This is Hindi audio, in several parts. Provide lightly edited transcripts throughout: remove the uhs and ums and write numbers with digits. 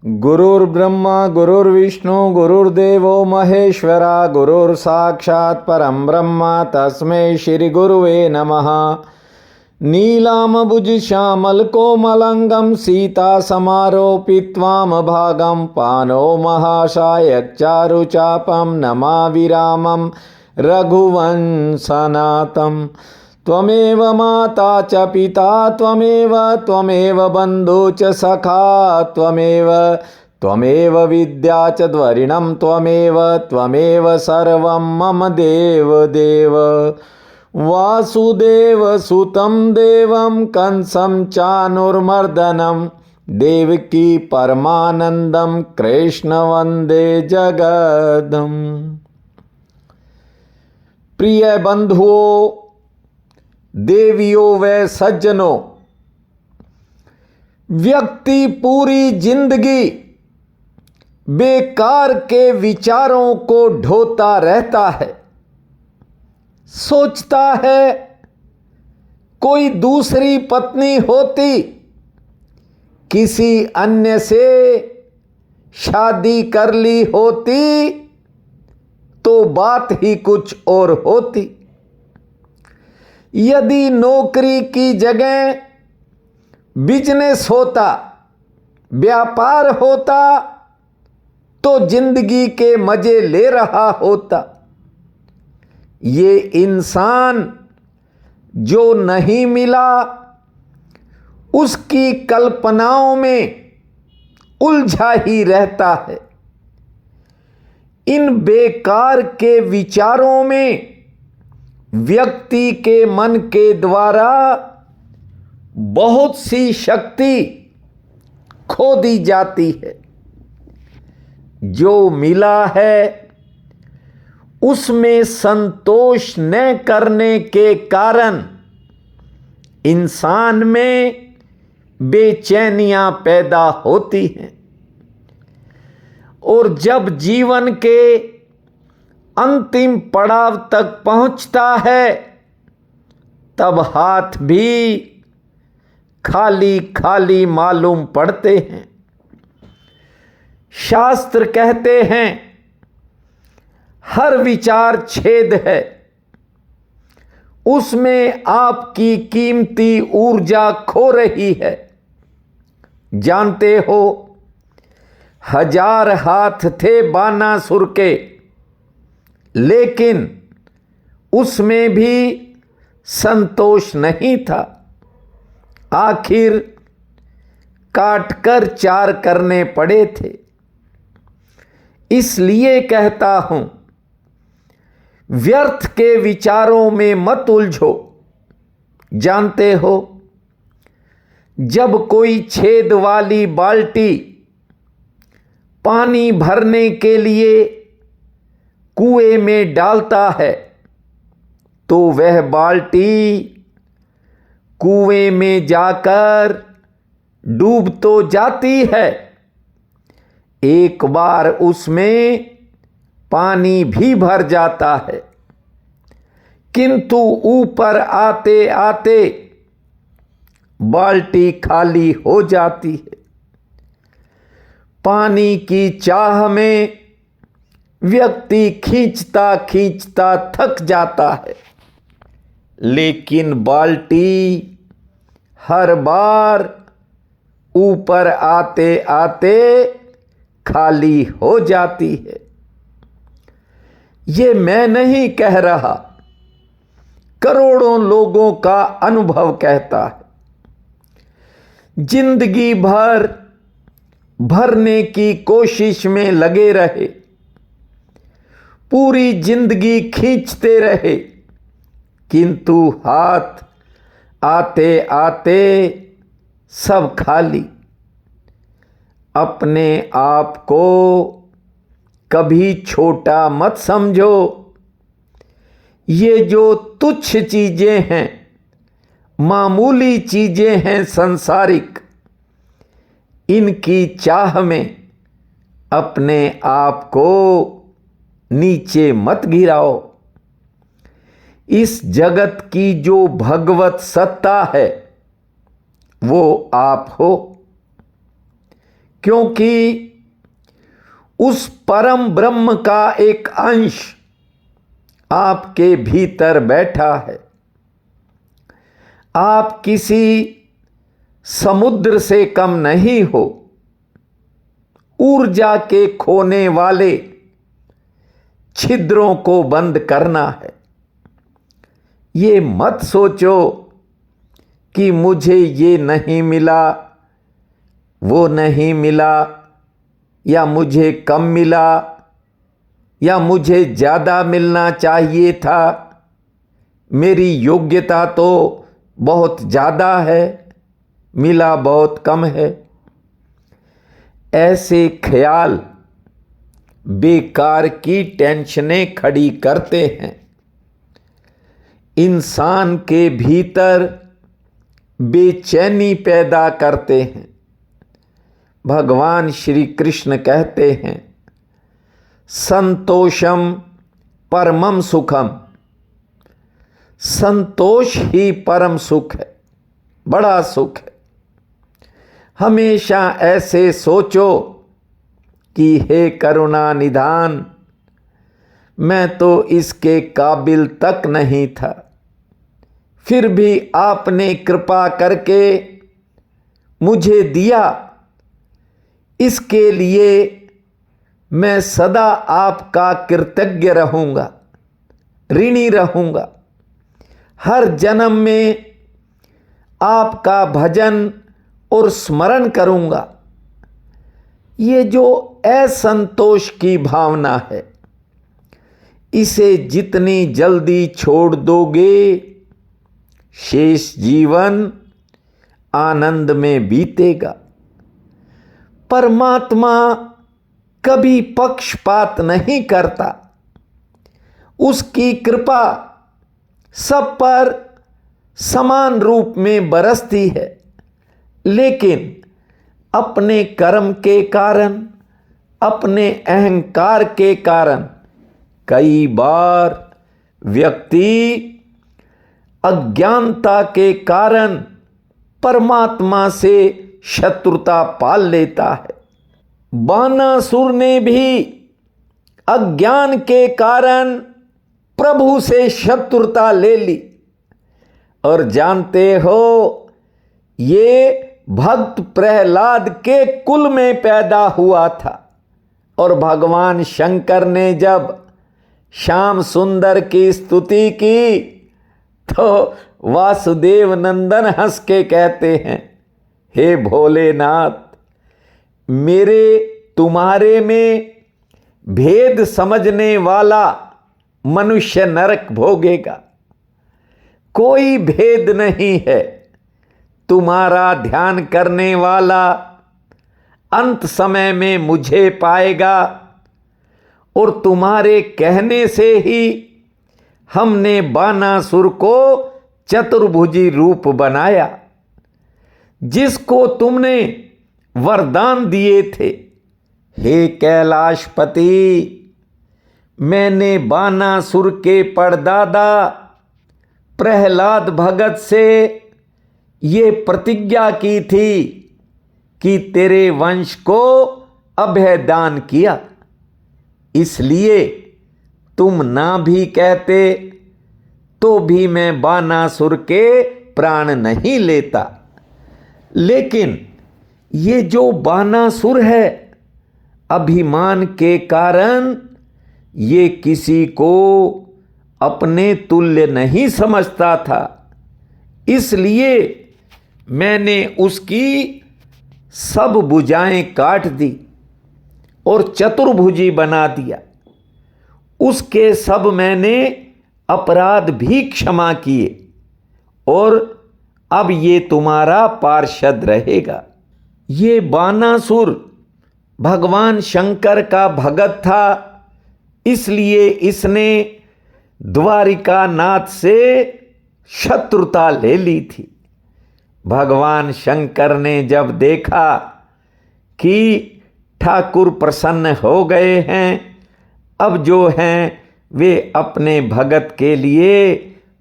गुरुर्ब्रह्मा गुरुर्विष्णु गुरुर्देवो महेश्वरा गुरुर्साक्षात् परं ब्रह्म तस्मै श्री गुरुवे नमः। नीलाम्बुजश्यामलकोमलाङ्गं सीतासमारोपित्वामभागं पाणौ महासायकचारुचापं नमाविरामं रघुवंशनाथम्। त्वमेव माता च पिता त्वमेव बन्धु च सखा त्वमेव विद्या च द्वरिणं त्वमेव सर्वं मम देव। वासुदेवसुतं देवं कंसं चानुर्मर्दनं देवकी परमानन्दं कृष्ण वन्दे जगद्गुरुम्। प्रिय बंधुओं, देवियों व सज्जनों, व्यक्ति पूरी जिंदगी बेकार के विचारों को ढोता रहता है। सोचता है कोई दूसरी पत्नी होती, किसी अन्य से शादी कर ली होती तो बात ही कुछ और होती। यदि नौकरी की जगह बिजनेस होता, व्यापार होता तो जिंदगी के मजे ले रहा होता। ये इंसान जो नहीं मिला, उसकी कल्पनाओं में उलझा ही रहता है। इन बेकार के विचारों में व्यक्ति के मन के द्वारा बहुत सी शक्ति खो दी जाती है। जो मिला है उसमें संतोष न करने के कारण इंसान में बेचैनियां पैदा होती हैं, और जब जीवन के अंतिम पड़ाव तक पहुंचता है तब हाथ भी खाली खाली मालूम पड़ते हैं। शास्त्र कहते हैं हर विचार छेद है, उसमें आपकी कीमती ऊर्जा खो रही है। जानते हो, 1000 हाथ थे बानासुर के, लेकिन उसमें भी संतोष नहीं था। आखिर काटकर 4 करने पड़े थे। इसलिए कहता हूं, व्यर्थ के विचारों में मत उलझो। जानते हो, जब कोई छेद वाली बाल्टी पानी भरने के लिए कुएं में डालता है तो वह बाल्टी कुएं में जाकर डूब तो जाती है, एक बार उसमें पानी भी भर जाता है, किंतु ऊपर आते आते बाल्टी खाली हो जाती है। पानी की चाह में व्यक्ति खींचता खींचता थक जाता है, लेकिन बाल्टी हर बार ऊपर आते आते खाली हो जाती है। ये मैं नहीं कह रहा, करोड़ों लोगों का अनुभव कहता है। जिंदगी भर भरने की कोशिश में लगे रहे, पूरी जिंदगी खींचते रहे, किंतु हाथ आते आते सब खाली। अपने आप को कभी छोटा मत समझो। ये जो तुच्छ चीजें हैं, मामूली चीजें हैं संसारिक, इनकी चाह में अपने आप को नीचे मत गिराओ। इस जगत की जो भगवत सत्ता है वो आप हो। क्योंकि उस परम ब्रह्म का एक अंश आपके भीतर बैठा है। आप किसी समुद्र से कम नहीं हो। ऊर्जा के खोने वाले छिद्रों को बंद करना है। ये मत सोचो कि मुझे ये नहीं मिला, वो नहीं मिला, या मुझे कम मिला, या मुझे ज़्यादा मिलना चाहिए था, मेरी योग्यता तो बहुत ज़्यादा है, मिला बहुत कम है। ऐसे ख्याल बेकार की टेंशनें खड़ी करते हैं। इंसान के भीतर बेचैनी पैदा करते हैं। भगवान श्री कृष्ण कहते हैं, संतोषम परमम सुखम। संतोष ही परम सुख है, बड़ा सुख है। हमेशा ऐसे सोचो कि हे करुणा निधान, मैं तो इसके काबिल तक नहीं था, फिर भी आपने कृपा करके मुझे दिया। इसके लिए मैं सदा आपका कृतज्ञ रहूँगा, ऋणी रहूँगा। हर जन्म में आपका भजन और स्मरण करूँगा। ये जो असंतोष की भावना है, इसे जितनी जल्दी छोड़ दोगे, शेष जीवन आनंद में बीतेगा। परमात्मा कभी पक्षपात नहीं करता। उसकी कृपा सब पर समान रूप में बरसती है, लेकिन अपने कर्म के कारण, अपने अहंकार के कारण कई बार व्यक्ति अज्ञानता के कारण परमात्मा से शत्रुता पाल लेता है। बानासुर ने भी अज्ञान के कारण प्रभु से शत्रुता ले ली। और जानते हो, ये भक्त प्रहलाद के कुल में पैदा हुआ था। और भगवान शंकर ने जब श्याम सुंदर की स्तुति की तो वासुदेव नंदन हंस के कहते हैं, हे भोलेनाथ, मेरे तुम्हारे में भेद समझने वाला मनुष्य नरक भोगेगा। कोई भेद नहीं है। तुम्हारा ध्यान करने वाला अंत समय में मुझे पाएगा। और तुम्हारे कहने से ही हमने बानासुर को चतुर्भुजी रूप बनाया, जिसको तुमने वरदान दिए थे। हे कैलाशपति, मैंने बानासुर के परदादा प्रहलाद भगत से ये प्रतिज्ञा की थी कि तेरे वंश को अभयदान किया। इसलिए तुम ना भी कहते तो भी मैं बानासुर के प्राण नहीं लेता। लेकिन ये जो बानासुर है, अभिमान के कारण ये किसी को अपने तुल्य नहीं समझता था। इसलिए मैंने उसकी सब भुजाएं काट दी और चतुर्भुजी बना दिया। उसके सब मैंने अपराध भी क्षमा किए और अब ये तुम्हारा पार्षद रहेगा। ये बानासुर भगवान शंकर का भगत था, इसलिए इसने द्वारिका नाथ से शत्रुता ले ली थी। भगवान शंकर ने जब देखा कि ठाकुर प्रसन्न हो गए हैं, अब जो हैं वे अपने भगत के लिए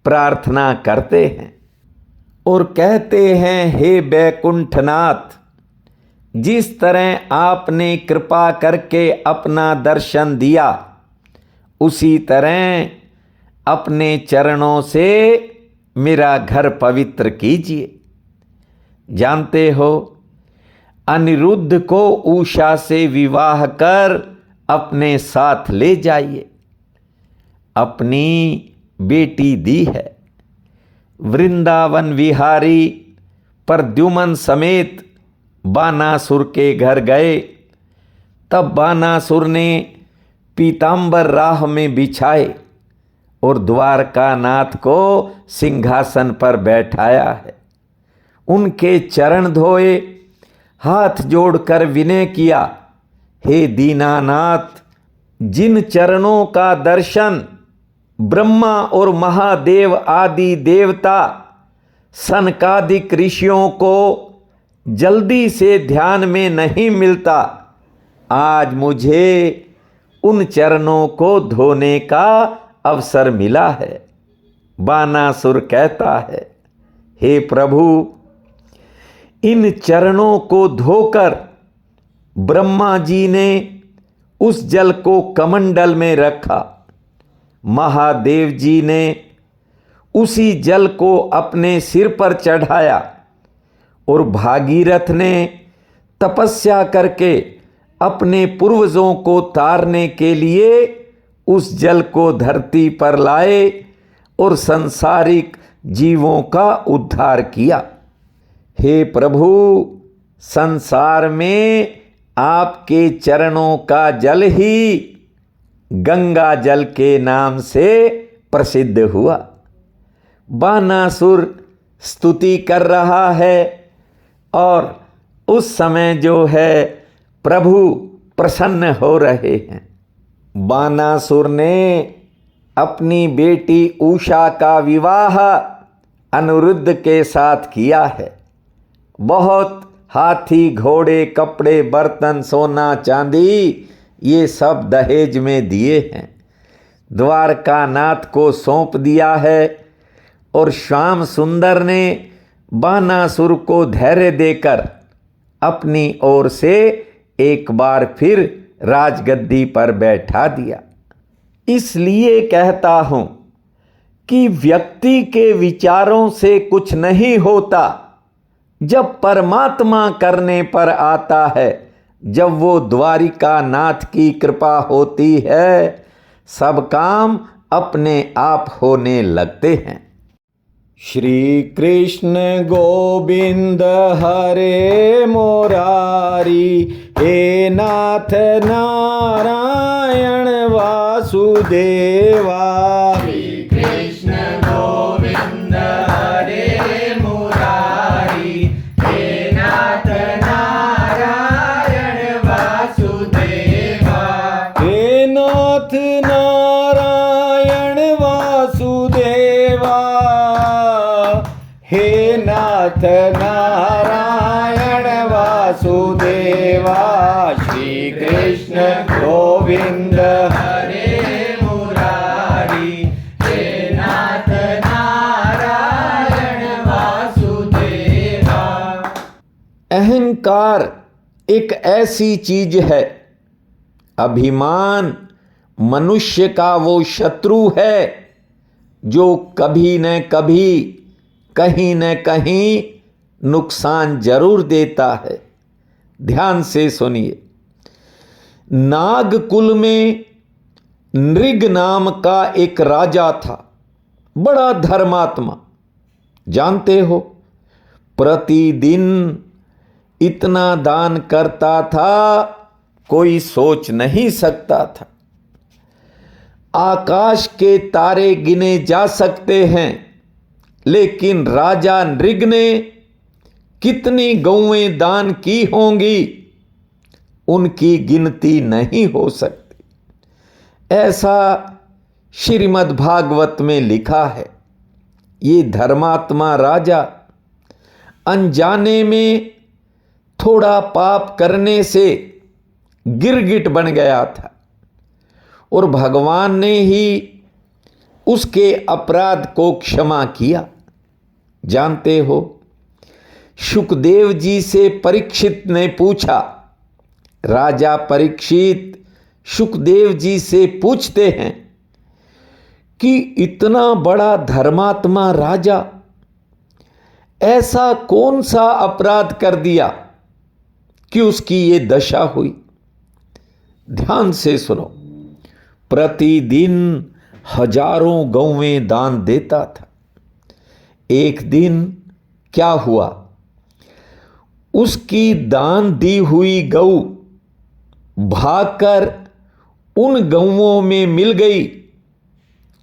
प्रार्थना करते हैं और कहते हैं, हे बैकुंठनाथ, जिस तरह आपने कृपा करके अपना दर्शन दिया, उसी तरह अपने चरणों से मेरा घर पवित्र कीजिए। जानते हो, अनिरुद्ध को उषा से विवाह कर अपने साथ ले जाइए। अपनी बेटी दी है। वृंदावन विहारी प्रद्युमन समेत बानासुर के घर गए। तब बानासुर ने पीतांबर राह में बिछाए और द्वारकानाथ को सिंहासन पर बैठाया है। उनके चरण धोए, हाथ जोड़कर विनय किया, हे दीनानाथ, जिन चरणों का दर्शन ब्रह्मा और महादेव आदि देवता सनकादिक ऋषियों को जल्दी से ध्यान में नहीं मिलता, आज मुझे उन चरणों को धोने का अवसर मिला है। बानासुर कहता है, हे प्रभु, इन चरणों को धोकर ब्रह्मा जी ने उस जल को कमंडल में रखा। महादेव जी ने उसी जल को अपने सिर पर चढ़ाया और भागीरथ ने तपस्या करके अपने पूर्वजों को तारने के लिए उस जल को धरती पर लाए और संसारिक जीवों का उद्धार किया। हे प्रभु, संसार में आपके चरणों का जल ही गंगा जल के नाम से प्रसिद्ध हुआ। बानासुर स्तुति कर रहा है और उस समय जो है प्रभु प्रसन्न हो रहे हैं। बानासुर ने अपनी बेटी उषा का विवाह अनिरुद्ध के साथ किया है। बहुत हाथी, घोड़े, कपड़े, बर्तन, सोना, चांदी, ये सब दहेज में दिए हैं। द्वारकानाथ को सौंप दिया है और श्याम सुंदर ने बानासुर को धैर्य देकर अपनी ओर से एक बार फिर राजगद्दी पर बैठा दिया। इसलिए कहता हूं कि व्यक्ति के विचारों से कुछ नहीं होता। जब परमात्मा करने पर आता है, जब वो द्वारिका नाथ की कृपा होती है, सब काम अपने आप होने लगते हैं। श्री कृष्ण गोविंद हरे मुरारी, हे नाथ नारायण वासुदेवा। श्री कृष्ण गोविंद हरे मुरारी, हे नाथ नारायण वासुदेवा। हे नाथ नारायण वासुदेवा, हे नाथ नारायण वासुदेवा। श्री कृष्ण गोविंद हरे मुरारी, हे नाथ नारायण वासुदेवा। अहंकार एक ऐसी चीज है, अभिमान मनुष्य का वो शत्रु है जो कभी न कभी, कहीं न कहीं नुकसान जरूर देता है। ध्यान से सुनिए। नागकुल में नृग नाम का एक राजा था, बड़ा धर्मात्मा। जानते हो, प्रतिदिन इतना दान करता था, कोई सोच नहीं सकता था। आकाश के तारे गिने जा सकते हैं, लेकिन राजा नृग ने कितनी गौएं दान की होंगी, उनकी गिनती नहीं हो सकती। ऐसा श्रीमद् भागवत में लिखा है। ये धर्मात्मा राजा अनजाने में थोड़ा पाप करने से गिरगिट बन गया था और भगवान ने ही उसके अपराध को क्षमा किया। जानते हो, शुकदेव जी से परीक्षित ने पूछा। राजा परीक्षित शुकदेव जी से पूछते हैं कि इतना बड़ा धर्मात्मा राजा ऐसा कौन सा अपराध कर दिया कि उसकी ये दशा हुई। ध्यान से सुनो। प्रतिदिन हजारों गौवें दान देता था। एक दिन क्या हुआ, उसकी दान दी हुई गऊ भागकर उन गऊओं में मिल गई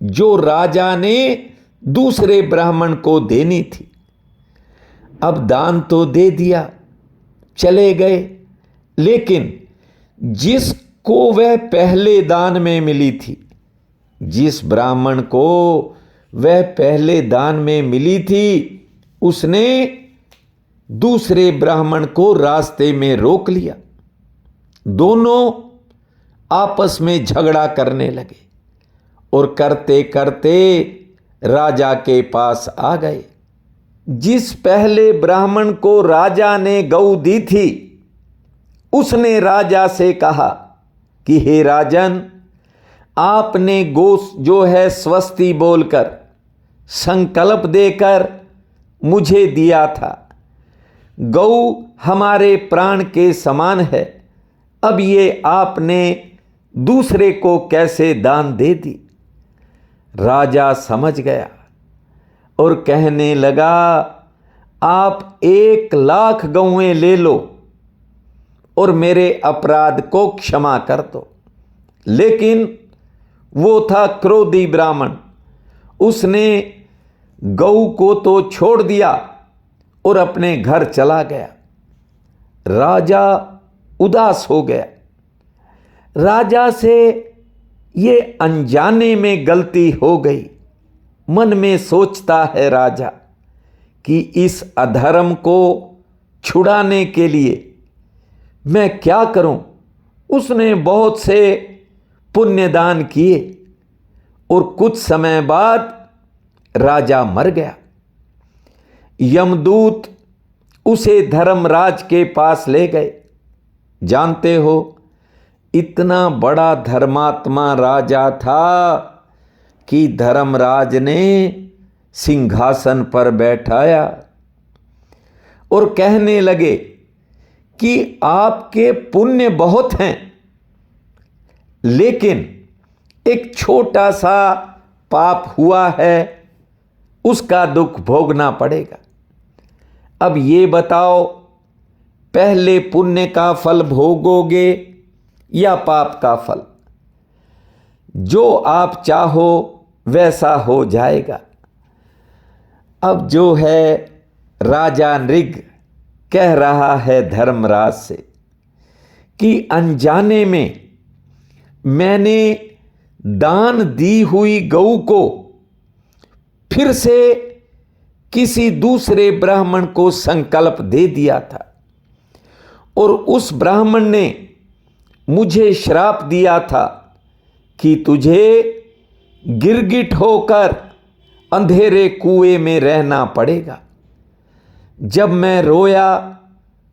जो राजा ने दूसरे ब्राह्मण को देनी थी। अब दान तो दे दिया, चले गए, लेकिन जिसको वह पहले दान में मिली थी, जिस ब्राह्मण को वह पहले दान में मिली थी, उसने दूसरे ब्राह्मण को रास्ते में रोक लिया। दोनों आपस में झगड़ा करने लगे और करते करते राजा के पास आ गए। जिस पहले ब्राह्मण को राजा ने गऊ दी थी, उसने राजा से कहा कि हे राजन, आपने गो जो है स्वस्ति बोलकर संकल्प देकर मुझे दिया था। गऊ हमारे प्राण के समान है, अब ये आपने दूसरे को कैसे दान दे दी। राजा समझ गया और कहने लगा, आप 1,00,000 गौएं ले लो और मेरे अपराध को क्षमा कर दो। लेकिन वो था क्रोधी ब्राह्मण, उसने गऊ को तो छोड़ दिया और अपने घर चला गया। राजा उदास हो गया। राजा से ये अनजाने में गलती हो गई। मन में सोचता है राजा कि इस अधर्म को छुड़ाने के लिए मैं क्या करूं। उसने बहुत से पुण्यदान किए और कुछ समय बाद राजा मर गया। यमदूत उसे धर्मराज के पास ले गए। जानते हो, इतना बड़ा धर्मात्मा राजा था कि धर्मराज ने सिंहासन पर बैठाया और कहने लगे कि आपके पुण्य बहुत हैं, लेकिन एक छोटा सा पाप हुआ है, उसका दुख भोगना पड़ेगा। अब ये बताओ, पहले पुण्य का फल भोगोगे या पाप का फल? जो आप चाहो वैसा हो जाएगा। अब जो है राजा नृग कह रहा है धर्मराज से कि अनजाने में मैंने दान दी हुई गऊ को फिर से किसी दूसरे ब्राह्मण को संकल्प दे दिया था और उस ब्राह्मण ने मुझे श्राप दिया था कि तुझे गिरगिट होकर अंधेरे कुएं में रहना पड़ेगा। जब मैं रोया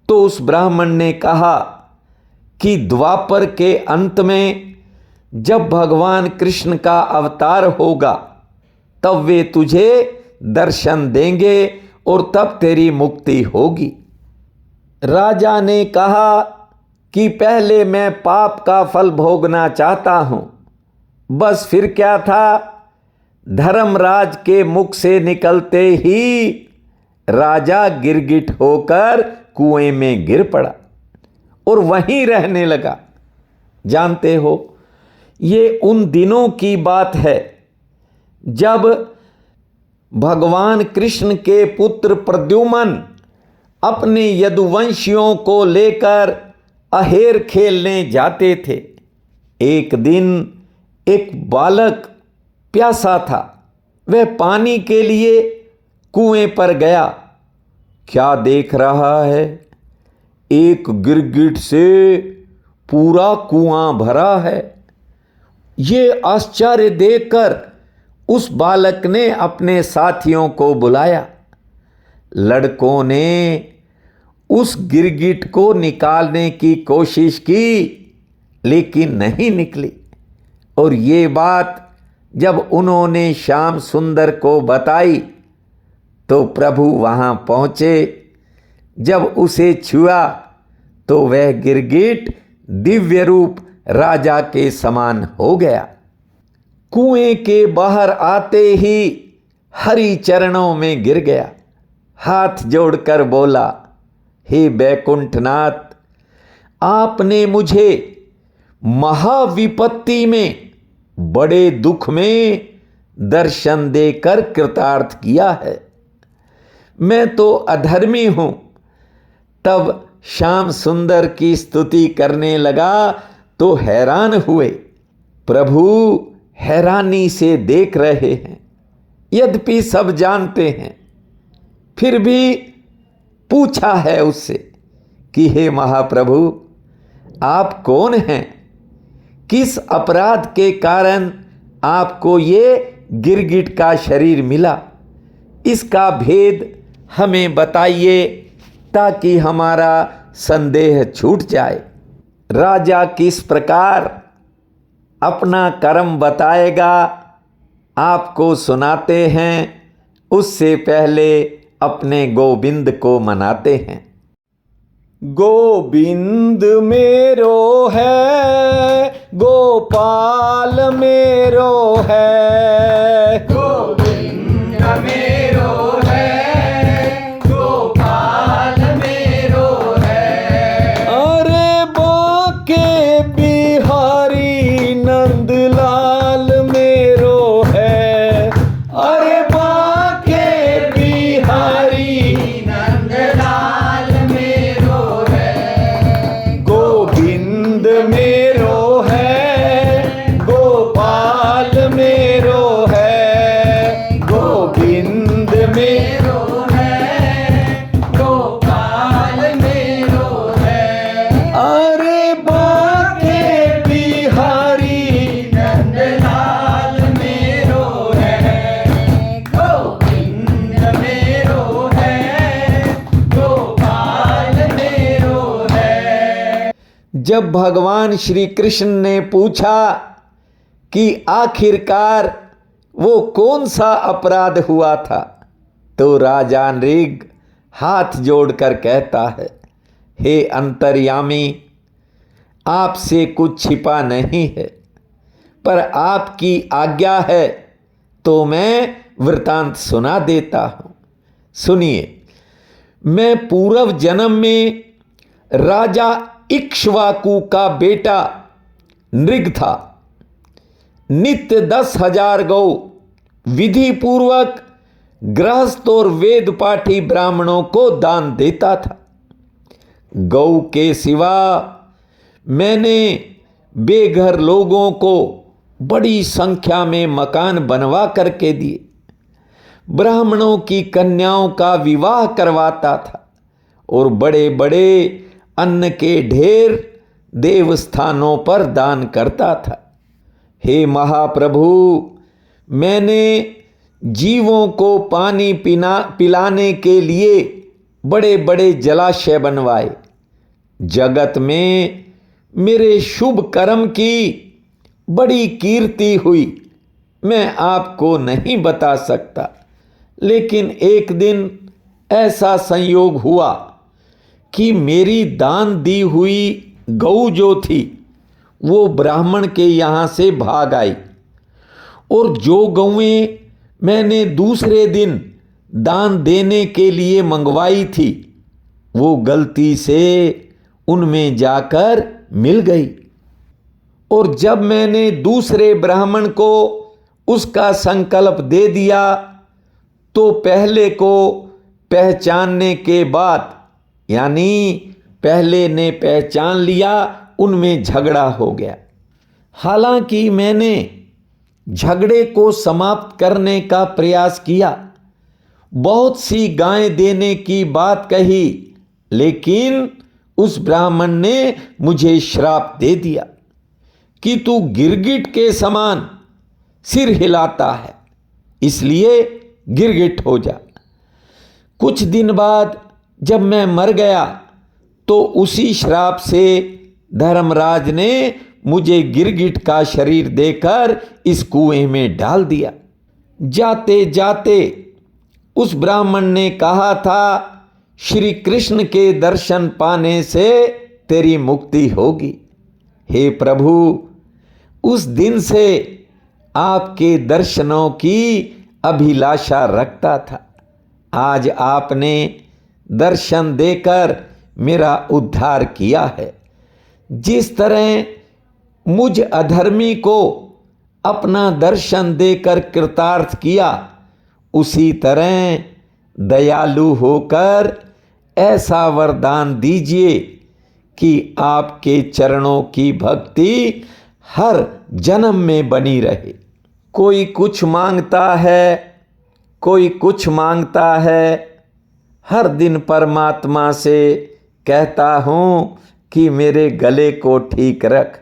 तो उस ब्राह्मण ने कहा कि द्वापर के अंत में जब भगवान कृष्ण का अवतार होगा तब वे तुझे दर्शन देंगे और तब तेरी मुक्ति होगी। राजा ने कहा कि पहले मैं पाप का फल भोगना चाहता हूं। बस फिर क्या था, धर्मराज के मुख से निकलते ही राजा गिरगिट होकर कुएं में गिर पड़ा और वहीं रहने लगा। जानते हो, ये उन दिनों की बात है जब भगवान कृष्ण के पुत्र प्रद्युम्न अपने यदुवंशियों को लेकर अहेर खेलने जाते थे। एक दिन एक बालक प्यासा था। वह पानी के लिए कुएं पर गया। क्या देख रहा है, एक गिरगिट से पूरा कुआं भरा है। ये आश्चर्य देखकर उस बालक ने अपने साथियों को बुलाया। लड़कों ने उस गिरगिट को निकालने की कोशिश की, लेकिन नहीं निकली। और ये बात जब उन्होंने श्याम सुंदर को बताई तो प्रभु वहां पहुंचे। जब उसे छुआ तो वह गिरगिट दिव्य रूप राजा के समान हो गया। कुएं के बाहर आते ही हरि चरणों में गिर गया, हाथ जोड़कर बोला, हे बैकुंठनाथ, आपने मुझे महाविपत्ति में, बड़े दुख में दर्शन देकर कृतार्थ किया है। मैं तो अधर्मी हूं। तब श्याम सुंदर की स्तुति करने लगा तो हैरान हुए। प्रभु हैरानी से देख रहे हैं। यद्यपि सब जानते हैं, फिर भी पूछा है उससे कि हे महाप्रभु, आप कौन हैं? किस अपराध के कारण आपको ये गिरगिट का शरीर मिला? इसका भेद हमें बताइए ताकि हमारा संदेह छूट जाए। राजा किस प्रकार अपना कर्म बताएगा आपको सुनाते हैं। उससे पहले अपने गोविंद को मनाते हैं। गोविंद मेरो है, गोपाल मेरो है, गोविंद मेरो है, गोपाल मेरो है। अरे बाके बिहारी नंदलाल मेरो है, अरे बाके बिहारी नंदलाल मेरो है। गोविंद मेरो है, गोपाल मेरो है, गोविंद मेरो है, गोपाल मेरो है। अरे बाके बिहारी नंदलाल मेरो है, गोविंद मेरो है, गोपाल मेरो है। जब भगवान श्री कृष्ण ने पूछा कि आखिरकार वो कौन सा अपराध हुआ था, तो राजा नृग हाथ जोड़कर कहता है, हे अंतर्यामी, आपसे कुछ छिपा नहीं है, पर आपकी आज्ञा है तो मैं वृतांत सुना देता हूं। सुनिए, मैं पूर्व जन्म में राजा इक्ष्वाकु का बेटा नृग था। नित्य 10,000 गौ विधि पूर्वक गृहस्थ और वेद पाठी ब्राह्मणों को दान देता था। गौ के सिवा मैंने बेघर लोगों को बड़ी संख्या में मकान बनवा करके दिए। ब्राह्मणों की कन्याओं का विवाह करवाता था और बड़े बड़े अन्न के ढेर देवस्थानों पर दान करता था। हे महाप्रभु, मैंने जीवों को पानी पिलाने के लिए बड़े बड़े जलाशय बनवाए। जगत में मेरे शुभ कर्म की बड़ी कीर्ति हुई, मैं आपको नहीं बता सकता। लेकिन एक दिन ऐसा संयोग हुआ कि मेरी दान दी हुई गऊ जो थी वो ब्राह्मण के यहाँ से भाग आई, और जो गौएं मैंने दूसरे दिन दान देने के लिए मंगवाई थी वो गलती से उनमें जाकर मिल गई। और जब मैंने दूसरे ब्राह्मण को उसका संकल्प दे दिया तो पहले को पहचानने के बाद, यानी पहले ने पहचान लिया, उनमें झगड़ा हो गया। हालांकि मैंने झगड़े को समाप्त करने का प्रयास किया, बहुत सी गायें देने की बात कही, लेकिन उस ब्राह्मण ने मुझे श्राप दे दिया कि तू गिरगिट के समान सिर हिलाता है, इसलिए गिरगिट हो जा। कुछ दिन बाद जब मैं मर गया तो उसी श्राप से धर्मराज ने मुझे गिरगिट का शरीर देकर इस कुएं में डाल दिया। जाते जाते उस ब्राह्मण ने कहा था, श्री कृष्ण के दर्शन पाने से तेरी मुक्ति होगी। हे प्रभु, उस दिन से आपके दर्शनों की अभिलाषा रखता था। आज आपने दर्शन देकर मेरा उद्धार किया है। जिस तरह मुझ अधर्मी को अपना दर्शन देकर कृतार्थ किया, उसी तरह दयालु होकर ऐसा वरदान दीजिए कि आपके चरणों की भक्ति हर जन्म में बनी रहे। कोई कुछ मांगता है, कोई कुछ मांगता है। हर दिन परमात्मा से कहता हूँ कि मेरे गले को ठीक रख।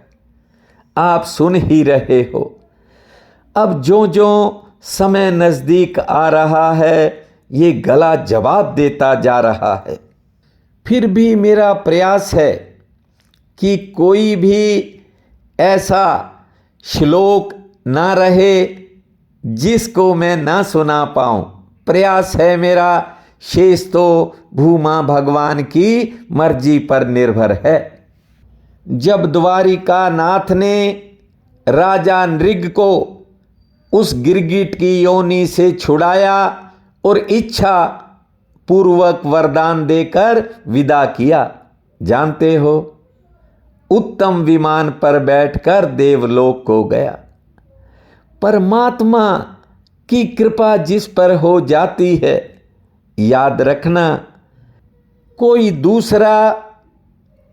आप सुन ही रहे हो। अब जो जो समय नज़दीक आ रहा है, ये गला जवाब देता जा रहा है। फिर भी मेरा प्रयास है कि कोई भी ऐसा श्लोक ना रहे जिसको मैं ना सुना पाऊँ। प्रयास है मेरा, शेष तो भूमा भगवान की मर्जी पर निर्भर है। जब द्वारिका नाथ ने राजा नृग को उस गिरगिट की योनि से छुड़ाया और इच्छा पूर्वक वरदान देकर विदा किया, जानते हो, उत्तम विमान पर बैठकर देवलोक को गया। परमात्मा की कृपा जिस पर हो जाती है, याद रखना, कोई दूसरा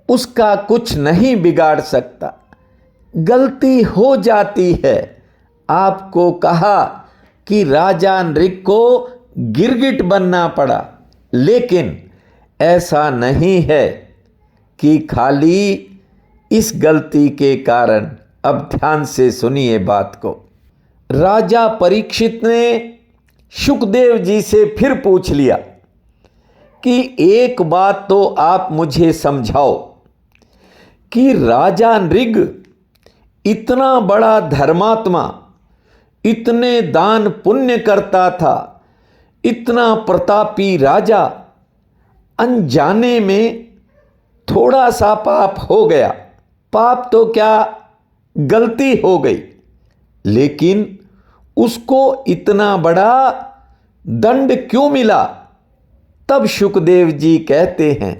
उसका कुछ नहीं बिगाड़ सकता। गलती हो जाती है। आपको कहा कि राजा नृग को गिरगिट बनना पड़ा, लेकिन ऐसा नहीं है कि खाली इस गलती के कारण। अब ध्यान से सुनिए बात को। राजा परीक्षित ने शुकदेव जी से फिर पूछ लिया कि एक बात तो आप मुझे समझाओ कि राजा नृग इतना बड़ा धर्मात्मा, इतने दान पुण्य करता था, इतना प्रतापी राजा, अनजाने में थोड़ा सा पाप हो गया। पाप तो क्या, गलती हो गई, लेकिन उसको इतना बड़ा दंड क्यों मिला? तब शुकदेव जी कहते हैं,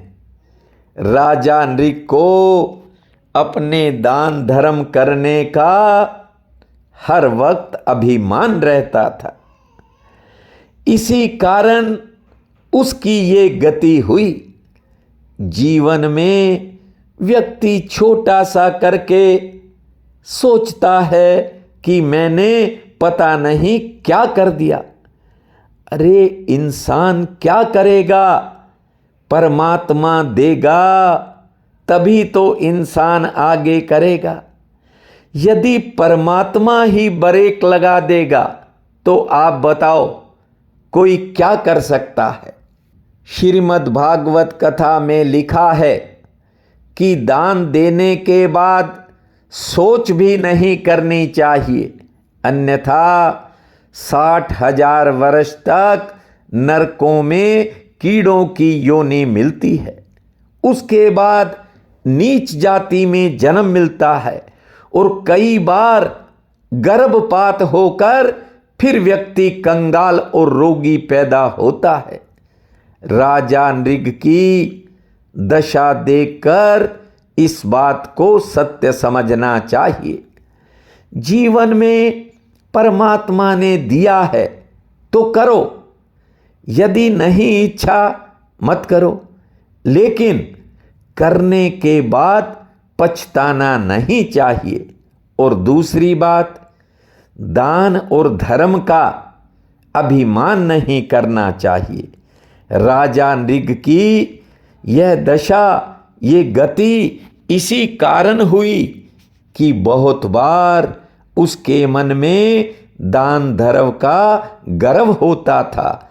राजा नृग को अपने दान धर्म करने का हर वक्त अभिमान रहता था। इसी कारण उसकी ये गति हुई। जीवन में व्यक्ति छोटा सा करके सोचता है कि मैंने पता नहीं क्या कर दिया। अरे इंसान क्या करेगा? परमात्मा देगा तभी तो इंसान आगे करेगा। यदि परमात्मा ही ब्रेक लगा देगा तो आप बताओ कोई क्या कर सकता है? श्रीमद् भागवत कथा में लिखा है कि दान देने के बाद सोच भी नहीं करनी चाहिए, अन्यथा 60,000 वर्ष तक नरकों में कीड़ों की योनि मिलती है। उसके बाद नीच जाति में जन्म मिलता है और कई बार गर्भपात होकर फिर व्यक्ति कंगाल और रोगी पैदा होता है। राजा नृग की दशा देखकर इस बात को सत्य समझना चाहिए। जीवन में परमात्मा ने दिया है तो करो, यदि नहीं इच्छा मत करो, लेकिन करने के बाद पछताना नहीं चाहिए। और दूसरी बात, दान और धर्म का अभिमान नहीं करना चाहिए। राजा नृग की यह दशा, ये गति इसी कारण हुई कि बहुत बार उसके मन में दान धर्म का गर्व होता था,